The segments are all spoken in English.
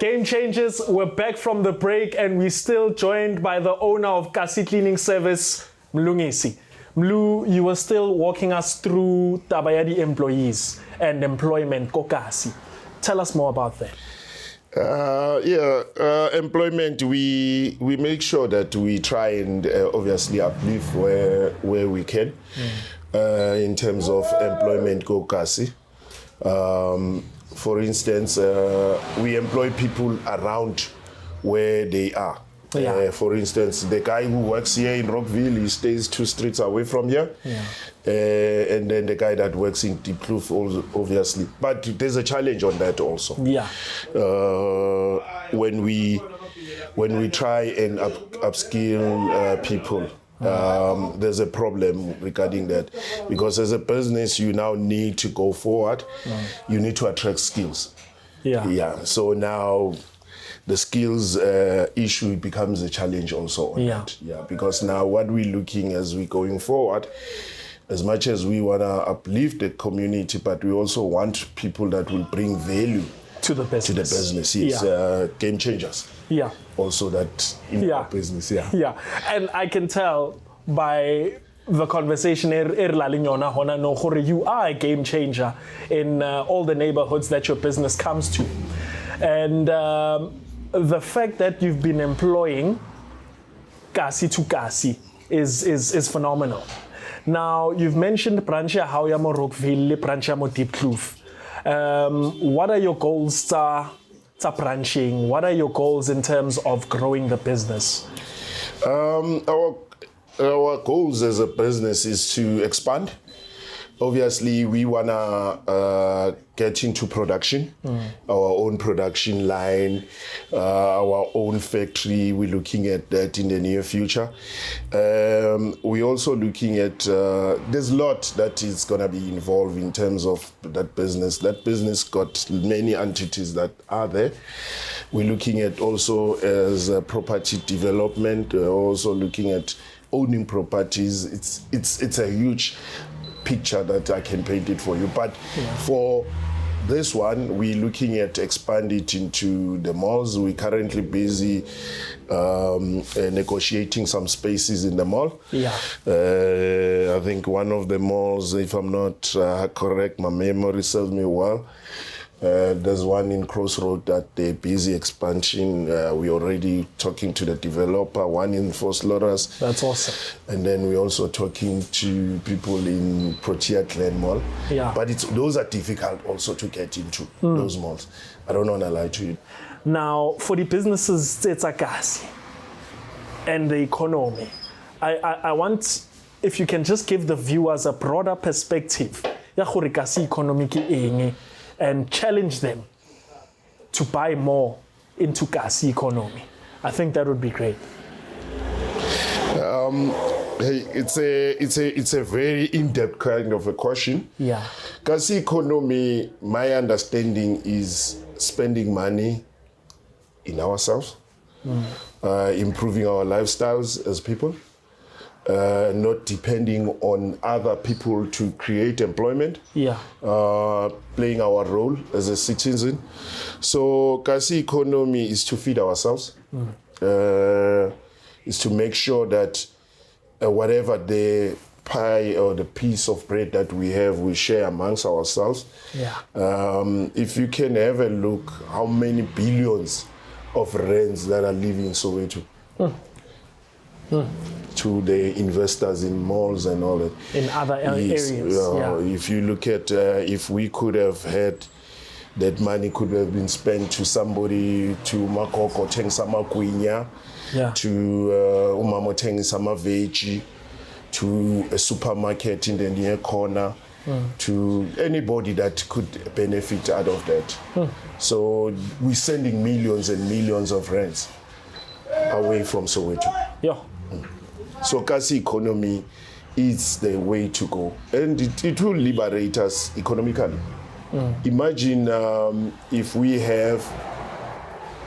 Game Changers, we're back from the break and we're still joined by the owner of Kasi Cleaning Service, Mlungisi. Mlu, you were still walking us through Tabayadi employees and employment Kokasi. Tell us more about that. Employment, we make sure that we try and obviously uplift where we can in terms of employment Kokasi. For instance, we employ people around where they are. Yeah. For instance, the guy who works here in Rockville, he stays 2 streets away from here. Yeah. And then the guy that works in Deep Kloof, also, obviously. But there's a challenge on that also. Yeah. When we try and upskill people, there's a problem regarding that, because as a business you now need to go forward. You need to attract skills. So now the skills issue becomes a challenge also on that. Because now what we're looking as we're going forward, as much as we want to uplift the community, but we also want people that will bring value to the business. Yes, game changers. Yeah. Also that in our business. Yeah. And I can tell by the conversation you are a game changer in all the neighborhoods that your business comes to. And the fact that you've been employing Kasi to Kasi is phenomenal. Now, you've mentioned branch ya mo Rockville, branch ya mo Deep Kloof. What are your goals to branching? What are your goals in terms of growing the business? Our goals as a business is to expand. Obviously, we want to get into production, our own production line, our own factory. We're looking at that in the near future. We're also looking at, there's a lot that is going to be involved in terms of that business. That business got many entities that are there. We're looking at also as property development, also looking at owning properties. It's a huge picture that I can paint it for you, but for this one we're looking at expand it into the malls. We're currently busy negotiating some spaces in the mall. I think one of the malls, if I'm not correct, my memory serves me well, there's one in Crossroad that they're busy expansion. We're already talking to the developer, one in Fort Lauderdale. That's awesome. And then we're also talking to people in Protea Glen Mall. But those are difficult also to get into, those malls. I don't want to lie to you. Now, for the businesses, it's a gas and the economy. I want, if you can just give the viewers a broader perspective, and challenge them to buy more into Kasi economy. I think that would be great. It's a very in-depth kind of a question. Kasi economy, my understanding is spending money in ourselves, improving our lifestyles as people, not depending on other people to create employment, playing our role as a citizen. So Kasi economy is to feed ourselves, is to make sure that whatever the pie or the piece of bread that we have, we share amongst ourselves. If you can have a look how many billions of rands that are living in Soweto, to the investors in malls and all that. In other areas. If you look at, if we could have had, that money could have been spent to somebody, to Makoko Teng Sama Kwinya, to Umamo Teng Sama Veggie, to a supermarket in the near corner, to anybody that could benefit out of that. So we're sending millions and millions of rands away from Soweto. So Kasi economy is the way to go, and it will liberate us economically. Imagine if we have,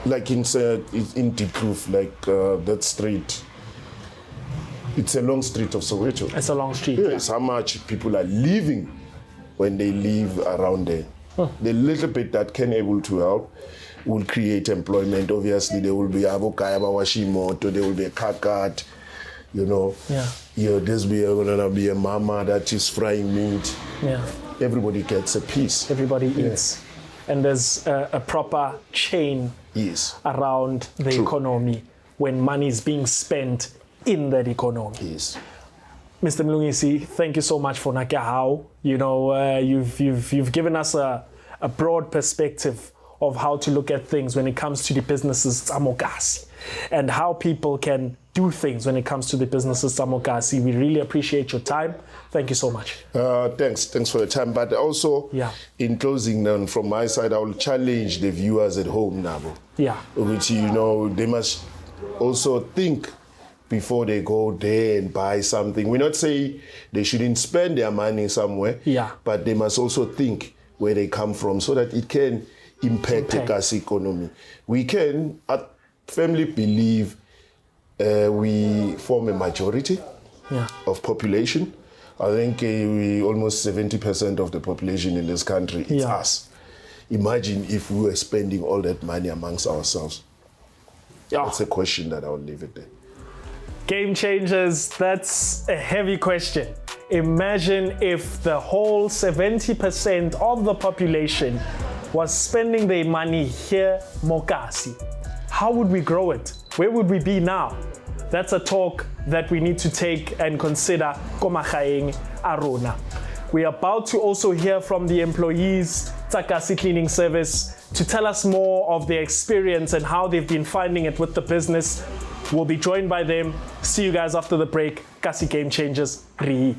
like in Deep Kloof, like that street. It's a long street of Soweto. It's a long street. Yes, how much people are living when they live around there. The little bit that can able to help, will create employment. Obviously, there will be abokaya bawashimoto, there will be a kakat, you know. Yeah. There's gonna be a mama that is frying meat. Yeah. Everybody gets a piece. Everybody eats. And there's a proper chain around the economy when money is being spent in that economy. Yes. Mr. Mlungisi, thank you so much for Nakahau. You know, you've given us a broad perspective of how to look at things when it comes to the businesses Samokasi and how people can do things when it comes to the businesses Samokasi. We really appreciate your time. Thank you so much. Thanks for the time. But also, in closing, then, from my side, I will challenge the viewers at home now. Which, you know, they must also think before they go there and buy something. We're not saying they shouldn't spend their money somewhere, but they must also think where they come from so that it can impact the gas economy. We can, I firmly believe, we form a majority of population. I think we almost 70% of the population in this country is us. Imagine if we were spending all that money amongst ourselves. That's a question that I'll leave it there. Game changers, that's a heavy question. Imagine if the whole 70% of the population was spending their money here, Mokasi. How would we grow it? Where would we be now? That's a talk that we need to take and consider Komakhaeng Arona. We are about to also hear from the employees, Takasi Cleaning Service, to tell us more of their experience and how they've been finding it with the business. We'll be joined by them. See you guys after the break. Kasi Game Changers, Ri.